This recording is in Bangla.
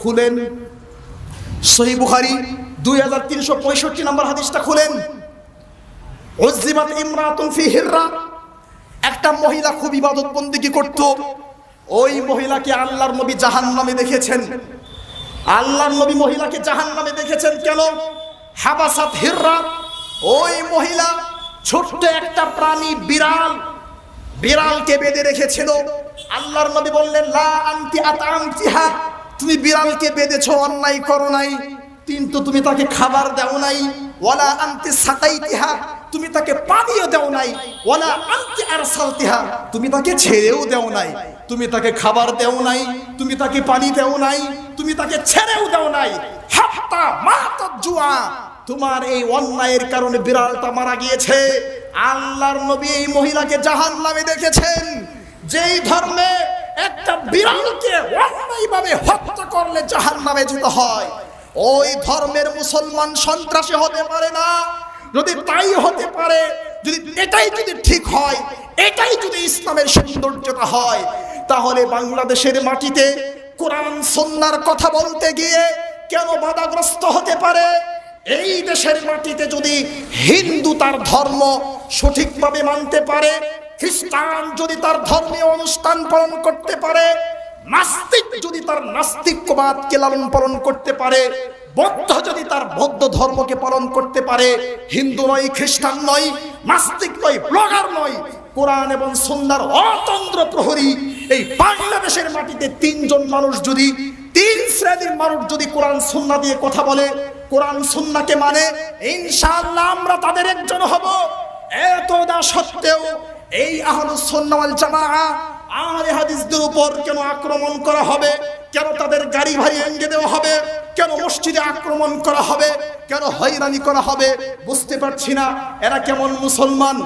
খুলেন সহিহ বুখারী 2365 নম্বর হাদিসটা খুলেন। উযজিবাত ইমরাতুন ফি হিররা, একটা মহিলা খুব ইবাদত বন্দেগী করত। ওই মহিলাকে আল্লাহর নবী জাহান্নামে দেখেছেন। আল্লাহর নবী মহিলাকে জাহান্নামে দেখেছেন কেন? হাবাসাত হিররা, ওই মহিলা ছোট্ট একটা প্রাণী বিড়ালকে বেঁধে রেখেছিল। আল্লাহর নবী বললেন, লা আনতি আতআমতিহা, তুমি বিড়ালকে বেঁধেছো, অন্যায় করো নাই, কিন্তু তুমি তাকে খাবার দাও নাই। ওয়ালা আনতি সাকাইতিহা, তুমি তাকে পানিও দাও নাই। ওয়ালা আনতি আরসালতিহা, তুমি তাকে ছেড়েও দাও নাই। তুমি তাকে খাবার দাও নাই, তুমি তাকে পানি দাও নাই, তুমি তাকে ছেড়েও দাও নাই। হাত্তা মাতাত জুআ, তোমার এই অন্যায়ের কারণে বিড়ালটা মারা গিয়েছে। আল্লাহর নবী এই মহিলাকে জাহান্নামে দেখেছেন। যেই ধর্মে একটা বিড়ালকে অন্যায়ভাবে হত্যা করলে জাহান্নামে যেতে হয়, ওই ধর্মের মুসলমান সন্ত্রাসী হতে পারে না। যদি তাই হতে পারে, যদি এটাই যদি ঠিক হয়, এটাই যদি ইসলামের সৌন্দর্যতা হয়, তাহলে বাংলাদেশের মাটিতে কোরআন সুন্নাহর কথা বলতে গিয়ে কেন বাধাগ্রস্ত হতে পারে? এই দেশের মাটিতে যদি হিন্দু তার ধর্ম সঠিকভাবে মানতে পারে, খ্রিস্টান যদি তার ধর্মীয় অনুষ্ঠান পালন করতে পারে, নাস্তিক যদি তার নাস্তিকবাদকে লালন পালন করতে পারে, বৌদ্ধ যদি তার বৌদ্ধ ধর্মকে পালন করতে পারে, হিন্দু নয়, খ্রিস্টান নয়, নাস্তিক নয়, ব্লগার নয়, কোরআন এবং সুন্নাহর অতন্ত্র প্রহরী এই বাংলাদেশের মাটিতে তিন শ্রেণীর মানুষ যদি কোরআন সুন্নাহ দিয়ে কথা বলে, কোরআন সুন্নাহকে মানে, ইনশাআল্লাহ আমরা তাদের একজন হব। এতটা সত্ত্বেও এই আহলুস সুন্নাহ ওয়াল জামাআহ আহলে হাদিসদের উপর কেন আক্রমণ করা হবে? কেন তাদের গাড়ি ভাড়ি ভেঙে দেওয়া হবে? কেন মসজিদে আক্রমণ করা হবে? কেন হয়রানি করা হবে? বুঝতে পারছি না এরা কেমন মুসলমান।